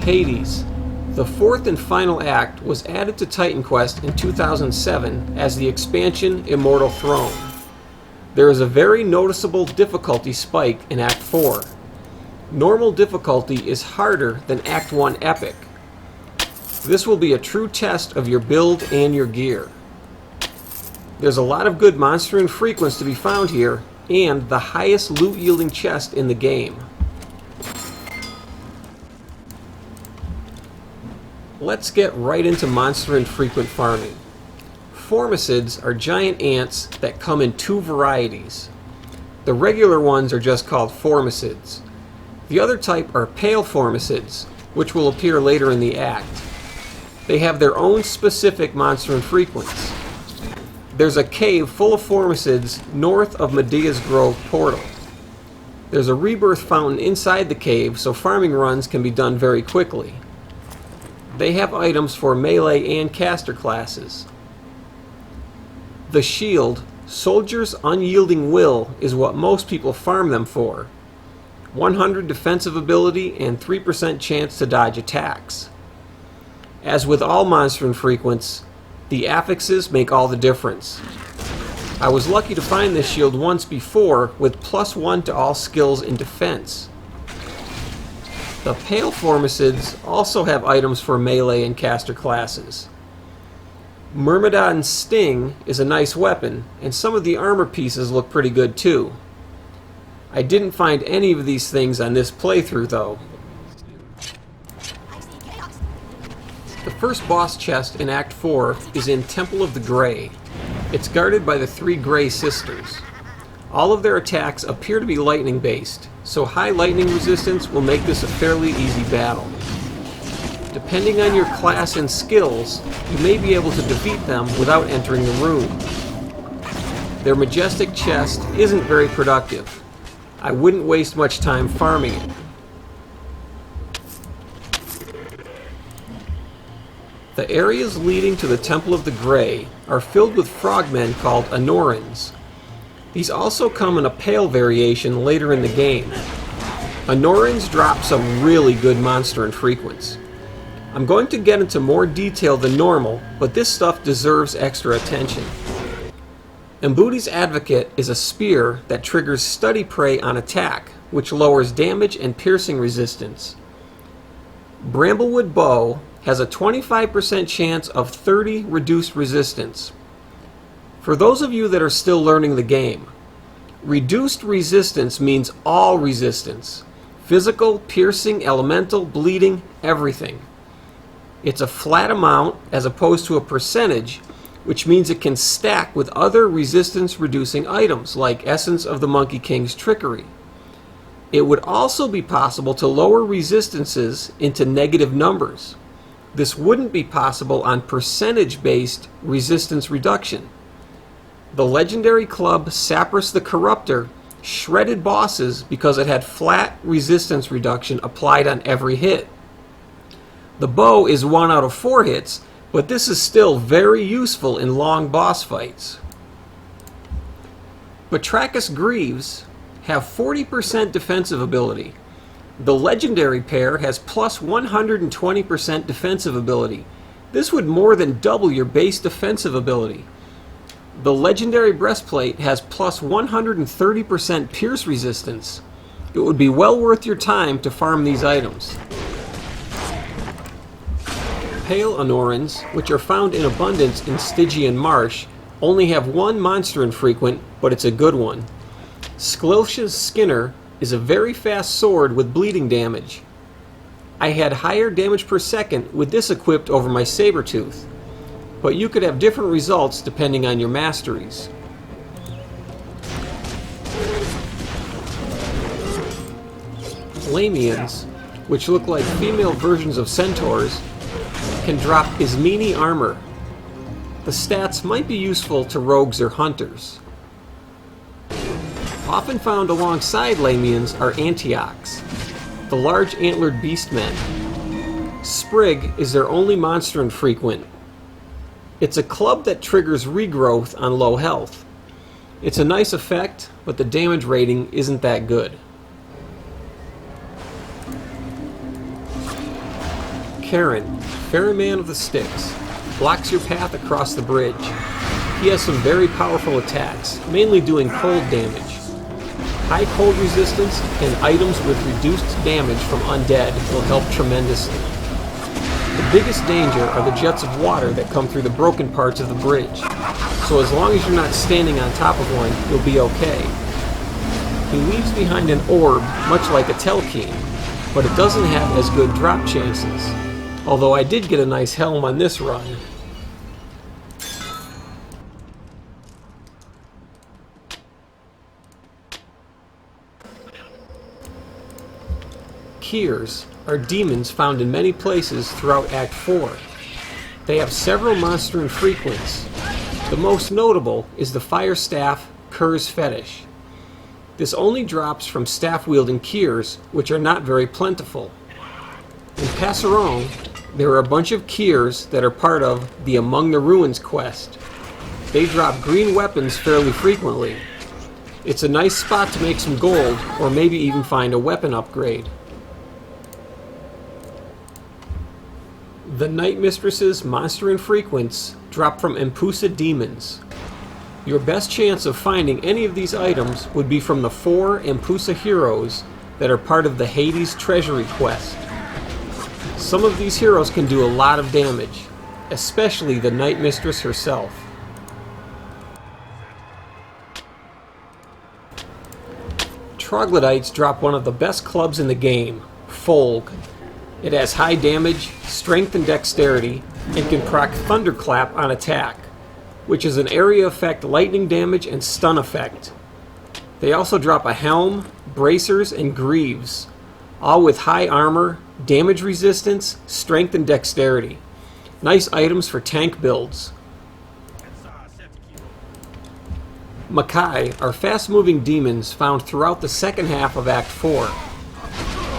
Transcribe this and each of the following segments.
Hades. The fourth and final act was added to Titan Quest in 2007 as the expansion Immortal Throne. There is a very noticeable difficulty spike in Act 4. Normal difficulty is harder than Act 1 Epic. This will be a true test of your build and your gear. There's a lot of good monster infrequents to be found here, and the highest loot yielding chest in the game. Let's get right into monster infrequent farming. Formicids are giant ants that come in two varieties. The regular ones are just called formicids. The other type are pale formicids, which will appear later in the act. They have their own specific monster infrequents. There's a cave full of formicids north of Medea's Grove portal. There's a rebirth fountain inside the cave, so farming runs can be done very quickly. They have items for melee and caster classes. The shield, Soldier's Unyielding Will, is what most people farm them for. 100 defensive ability and 3% chance to dodge attacks. As with all monster infrequents, the affixes make all the difference. I was lucky to find this shield once before with +1 to all skills in defense. The pale formicids also have items for melee and caster classes. Myrmidon's Sting is a nice weapon, and some of the armor pieces look pretty good too. I didn't find any of these things on this playthrough though. The first boss chest in Act 4 is in Temple of the Grey. It's guarded by the three Grey Sisters. All of their attacks appear to be lightning based, so high lightning resistance will make this a fairly easy battle. Depending on your class and skills, you may be able to defeat them without entering the room. Their majestic chest isn't very productive. I wouldn't waste much time farming it. The areas leading to the Temple of the Grey are filled with frogmen called Anorans. These also come in a pale variation later in the game. Anorans drop some really good monster infrequents. I'm going to get into more detail than normal, but this stuff deserves extra attention. Mbuti's Advocate is a spear that triggers Study Prey on attack, which lowers damage and piercing resistance. Bramblewood Bow has a 25% chance of 30 reduced resistance. For those of you that are still learning the game, reduced resistance means all resistance. Physical, piercing, elemental, bleeding, everything. It's a flat amount as opposed to a percentage, which means it can stack with other resistance-reducing items like Essence of the Monkey King's Trickery. It would also be possible to lower resistances into negative numbers. This wouldn't be possible on percentage-based resistance reduction. The legendary club Sapras the Corruptor shredded bosses because it had flat resistance reduction applied on every hit. The bow is 1 out of 4 hits, but this is still very useful in long boss fights. Batrachos Greaves have 40% defensive ability. The legendary pair has plus 120% defensive ability. This would more than double your base defensive ability. The legendary breastplate has plus 130% pierce resistance. It would be well worth your time to farm these items. Pale Anorans, which are found in abundance in Stygian Marsh, only have one monster infrequent, but it's a good one. Sklilsh's Skinner is a very fast sword with bleeding damage. I had higher damage per second with this equipped over my Sabertooth, but you could have different results depending on your masteries. Lamians, which look like female versions of centaurs, can drop Ismene armor. The stats might be useful to rogues or hunters. Often found alongside Lamians are Antiochs, the large antlered beastmen. Sprig is their only monster infrequent. It's a club that triggers regrowth on low health. It's a nice effect, but the damage rating isn't that good. Karon, Ferryman of the Styx, blocks your path across the bridge. He has some very powerful attacks, mainly doing cold damage. High cold resistance and items with reduced damage from undead will help tremendously. The biggest danger are the jets of water that come through the broken parts of the bridge, so as long as you're not standing on top of one, you'll be okay. He leaves behind an orb, much like a Telkeen, but it doesn't have as good drop chances, although I did get a nice helm on this run. Keers are demons found in many places throughout Act 4. They have several monster infrequents. The most notable is the fire staff Ker's Fetish. This only drops from staff-wielding Keers, which are not very plentiful. In Passeron, there are a bunch of Keers that are part of the Among the Ruins quest. They drop green weapons fairly frequently. It's a nice spot to make some gold, or maybe even find a weapon upgrade. The Night Mistress's monster infrequents drop from Empusa demons. Your best chance of finding any of these items would be from the 4 Empusa heroes that are part of the Hades treasury quest. Some of these heroes can do a lot of damage, especially the Night Mistress herself. Troglodytes drop one of the best clubs in the game, Folg. It has high damage, strength and dexterity, and can proc Thunderclap on attack, which is an area effect lightning damage and stun effect. They also drop a helm, bracers, and greaves, all with high armor, damage resistance, strength, and dexterity. Nice items for tank builds. Makai are fast-moving demons found throughout the second half of Act 4.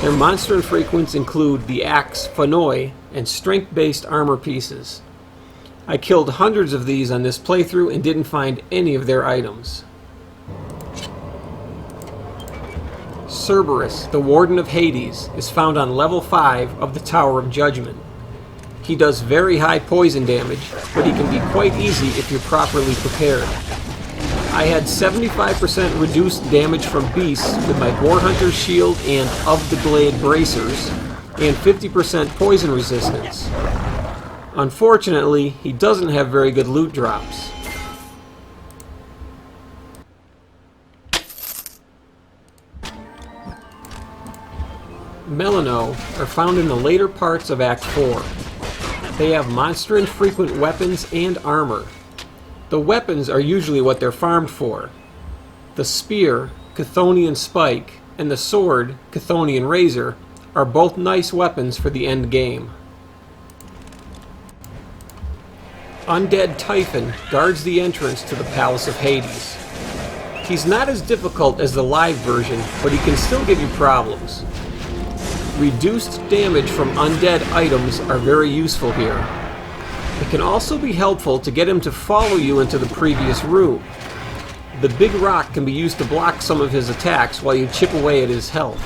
Their monster infrequents include the axe Fanoi and strength-based armor pieces. I killed hundreds of these on this playthrough and didn't find any of their items. Cerberus, the Warden of Hades, is found on level 5 of the Tower of Judgment. He does very high poison damage, but he can be quite easy if you're properly prepared. I had 75% reduced damage from beasts with my Boar Hunter's Shield and Of the Blade bracers, and 50% poison resistance. Unfortunately, he doesn't have very good loot drops. Melano are found in the later parts of Act 4. They have monster infrequent weapons and armor. The weapons are usually what they're farmed for. The spear, Chthonian Spike, and the sword, Chthonian Razor, are both nice weapons for the end game. Undead Typhon guards the entrance to the Palace of Hades. He's not as difficult as the live version, but he can still give you problems. Reduced damage from undead items are very useful here. It can also be helpful to get him to follow you into the previous room. The big rock can be used to block some of his attacks while you chip away at his health.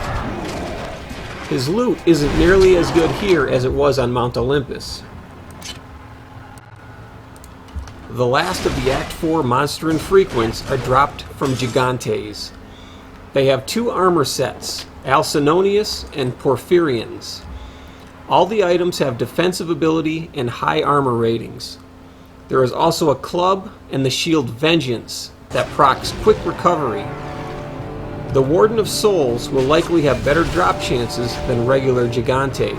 His loot isn't nearly as good here as it was on Mount Olympus. The last of the Act 4 monster infrequents are dropped from Gigantes. They have 2 armor sets, Alcinonius and Porphyrians. All the items have defensive ability and high armor ratings. There is also a club and the shield Vengeance that procs quick recovery. The Warden of Souls will likely have better drop chances than regular Gigantes.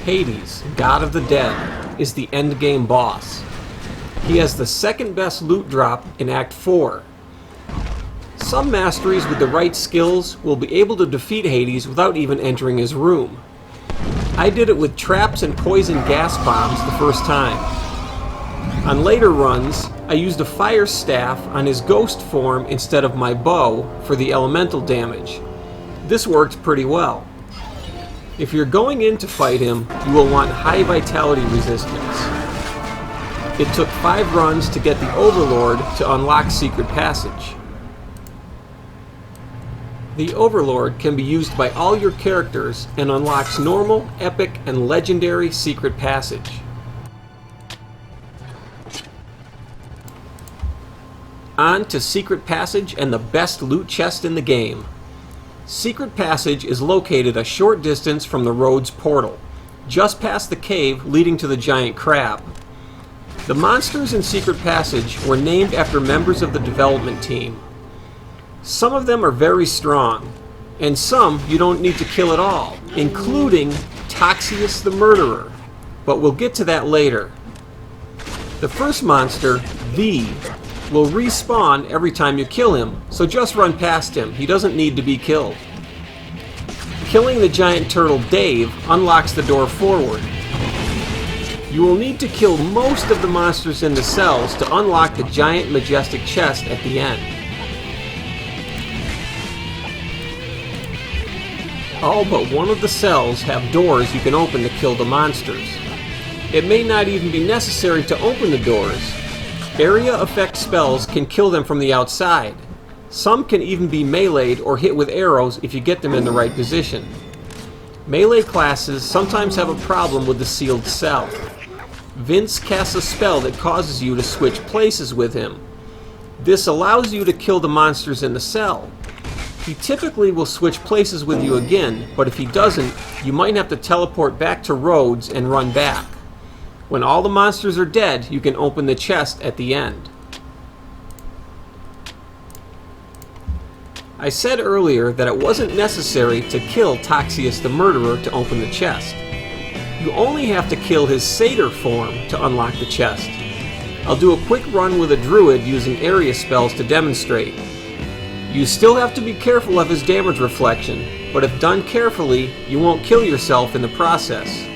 Hades, God of the Dead, is the endgame boss. He has the second best loot drop in Act 4. Some masteries with the right skills will be able to defeat Hades without even entering his room. I did it with traps and poison gas bombs the first time. On later runs, I used a fire staff on his ghost form instead of my bow for the elemental damage. This worked pretty well. If you're going in to fight him, you will want high vitality resistance. It took 5 runs to get the Overlord to unlock Secret Passage. The Overlord can be used by all your characters and unlocks normal, epic, and legendary secret passage. On to Secret Passage and the best loot chest in the game. Secret Passage is located a short distance from the Rhodes portal, just past the cave leading to the giant crab. The monsters in Secret Passage were named after members of the development team. Some of them are very strong, and some you don't need to kill at all, including Toxius the Murderer, but we'll get to that later. The first monster, V, will respawn every time you kill him, so just run past him. He doesn't need to be killed. Killing the giant turtle Dave unlocks the door forward. You will need to kill most of the monsters in the cells to unlock the giant majestic chest at the end. All but one of the cells have doors you can open to kill the monsters. It may not even be necessary to open the doors. Area effect spells can kill them from the outside. Some can even be meleeed or hit with arrows if you get them in the right position. Melee classes sometimes have a problem with the sealed cell. Vince casts a spell that causes you to switch places with him. This allows you to kill the monsters in the cell. He typically will switch places with you again, but if he doesn't, you might have to teleport back to Rhodes and run back. When all the monsters are dead, you can open the chest at the end. I said earlier that it wasn't necessary to kill Toxius the Murderer to open the chest. You only have to kill his satyr form to unlock the chest. I'll do a quick run with a druid using area spells to demonstrate. You still have to be careful of his damage reflection, but if done carefully, you won't kill yourself in the process.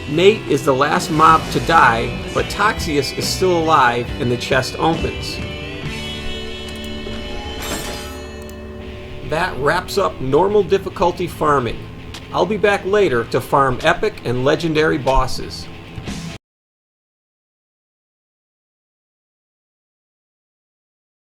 Nate is the last mob to die, but Toxius is still alive and the chest opens. That wraps up normal difficulty farming. I'll be back later to farm epic and legendary bosses.